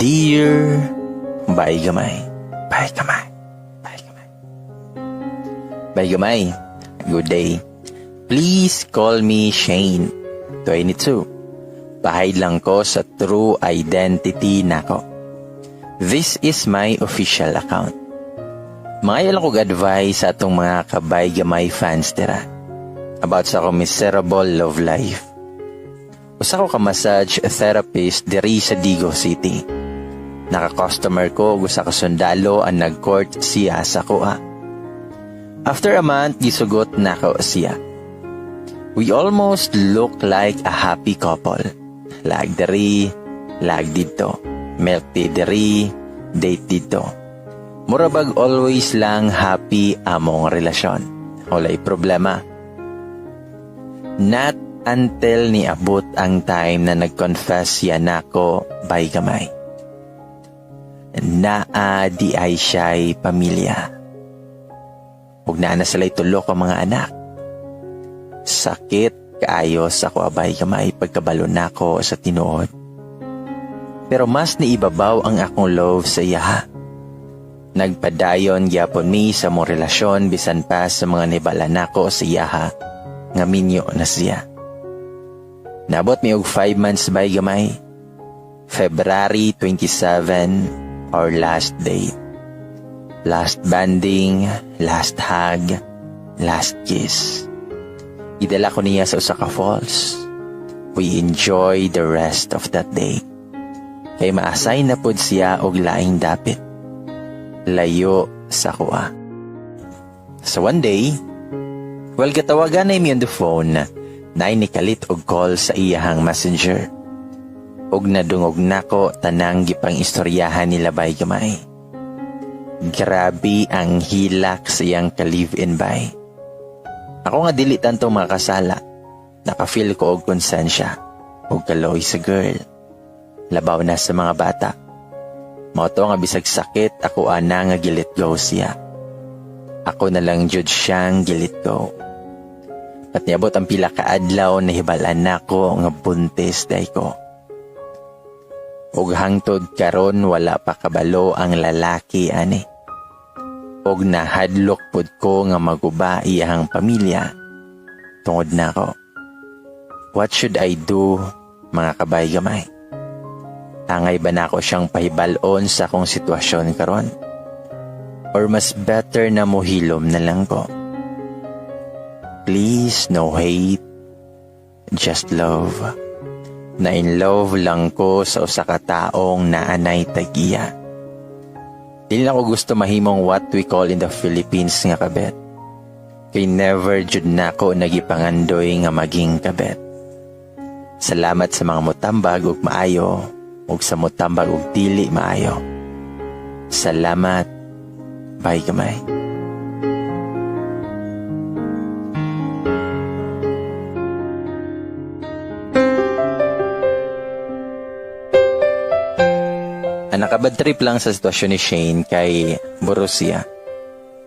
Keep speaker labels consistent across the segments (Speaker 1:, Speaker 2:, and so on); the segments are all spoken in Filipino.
Speaker 1: Dear Baygamay, Baygamay, Baygamay, Baygamay, good day. Please call me Shane, 22. Pahid lang ko sa true identity nako. This is my official account. Mga ilang kong advice sa atong mga kabaygamay fans tira about sa akong miserable love life. Usa ko ka-massage therapist diri sa Digo City. Naka-customer ko gusa ka sundalo ang nag-court siya sa kuha. After a month, gisugot na ko siya. We almost look like a happy couple. Lag diri, lag dito. Milk tea diri, date dito. Murabag always lang happy among relasyon. Walay problema. Not until niabot ang time na nag-confess siya nako baygamay. Di ay siya'y pamilya. Huwag na sila'y tulok ang mga anak. Sakit kaayos ako abay gamay pagkabalo nako sa tinuod. Pero mas niibabaw ang akong love sa iya. Nagpadayon gyapon mi sa mong relasyon bisan pa sa mga nibala nako sa iya nga minyo na siya. Nabot mi og 5 months bay gamay. February 27 our last date. Last banding, last hug, last kiss. Idala ko niya sa Osaka Falls. We enjoy the rest of that day. Kay maasay na pod siya og laing dapit. Layo sa kuha. So one day, katawagan na mi on the phone na nikalit og call sa iyahang messenger. Og nadungog nako tanang gipang istoryahan nila baygamay. Grabe ang hilak sa iyang ka-live-in bay. Ako nga dili tanto makasala. Nakafeel ko og konsensya. Og kaloy sa girl. Labaw na sa mga bata. Moto nga bisag sakit ako ana nga gilit go siya. Ako na lang jud siyang gilit go. At niabot ang pila ka adlaw na hibalan nako nga buntis day ko. Og hangtod karon wala pa kabalo ang lalaki ani. Og nahadlok pud ko nga maguba iyang pamilya. Tungod nako. What should I do, mga kabay-gamay? Tangay ba nako siyang pahibalon sa akong sitwasyon karon? Or mas better na mohilom na lang ko? Please, no hate. Just love. Na in love lang ko sa usa ka taong naanay tagiya. Dili na ko gusto mahimong what we call in the Philippines nga kabet. Kay never jud nako nagipangandoy nga maging kabet. Salamat sa mga mutambag ug maayo ug sa mutambag ug dili maayo. Salamat. Bye gamay. Nakabad trip lang sa sitwasyon ni Shane kay Borussia.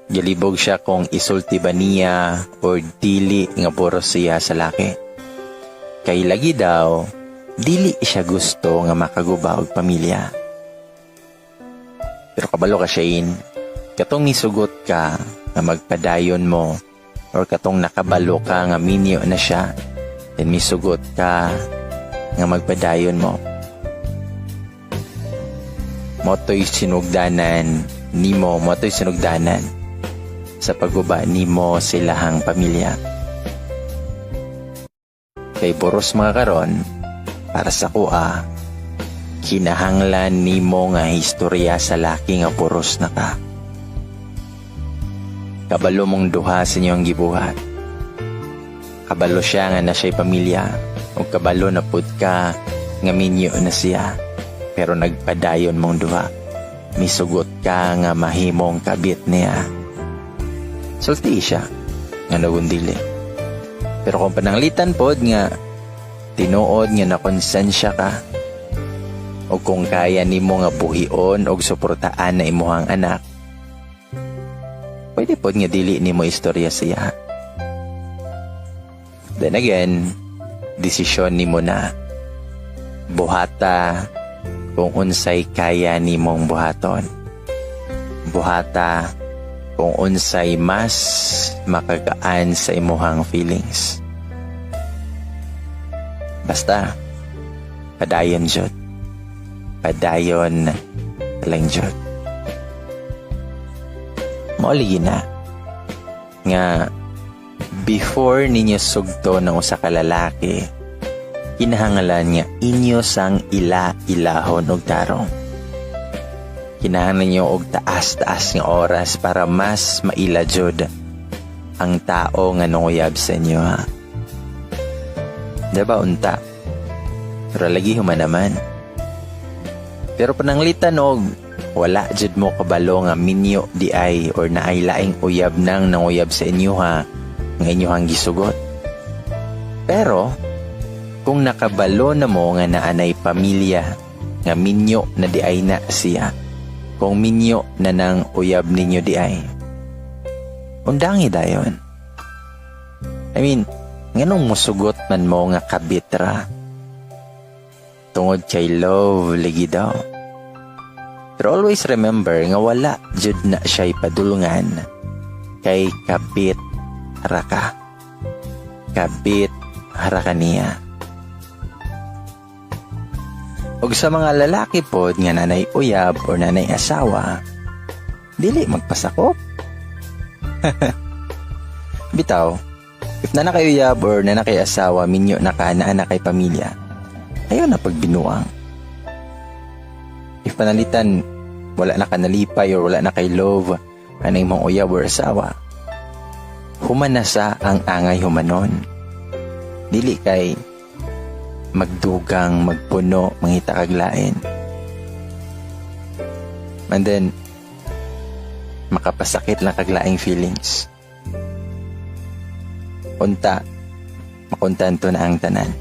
Speaker 1: Gilibog siya kung isulti ba niya o dili nga Borussia sa laki. Kay lagi daw, dili siya gusto nga makaguba og pamilya. Pero kabalo ka Shane, katong nisugot ka nga magpadayon mo or katong nakabalo ka nga minyo na siya, then misugot ka nga magpadayon mo. Moto'y sinugdanan sa pagguba nimo silahang pamilya. Kay boros mga karon, para sa kuha, kinahanglan nimo nga istorya sa laki nga boros na ka. Kabalo mong duha sa inyong gibuhat. Kabalo siya nga na siya'y pamilya, o kabalo na pud ka nga minyo na siya. Pero nagpadayon mong duha. Misugot ka nga mahimong kabit niya. Sulti siya nga nagundili. Pero kung pananglitan pod nga tinuod nga nakonsensya ka o kung kaya nimo nga buhion o suportaan na imuhang anak, pwede pod nga dili nimo istorya siya. Then again, desisyon nimo na. Buhata kung unsay kaya nimong buhaton. Buhata kung unsay mas makagaan sa imuhang feelings. Basta, padayon jud. Padayon lang jud. Mauli na nga before ninyo sugto ng usa ka lalaki, kinahanglan nga inyo sang ila-ilahon og tarong. Kinahanglan ninyo og taas-taas nga oras para mas maila jud ang tao nga nanguyab sa inyo, ha. Diba unta? Pero lagi human naman. Pero pananglitan og wala jud mo kabalo nga minyo di ay or naay laing uyab nang nanguyab sa inyo, ha, nga inyohang gisugot. Pero kung nakabalo na mo nga naanay pamilya nga minyo na di ay na siya, kung minyo na nang uyab ninyo di ay, undangi dayon. I mean, nganong musugot man mo nga kabitra tungod kay love ligi daw. Pero always remember nga wala jud na siya'y padulungan kay kabit haraka. Kabit haraka niya. Og sa mga lalaki pod nga nanay uyab or nanay asawa, dili magpasakop. Bitaw, if nanakay uyab or nanakay asawa, minyo na ka na anak kay pamilya, ayaw na pagbinuang. If panalitan, wala na ka nalipay or wala na kay love, anay mong uyab or asawa, human na sa ang angay humanon. Dili kay magdugang, magpuno, mangita kaglain. And then, makapasakit lang kaglaing feelings. Unta, makontanto na ang tanan.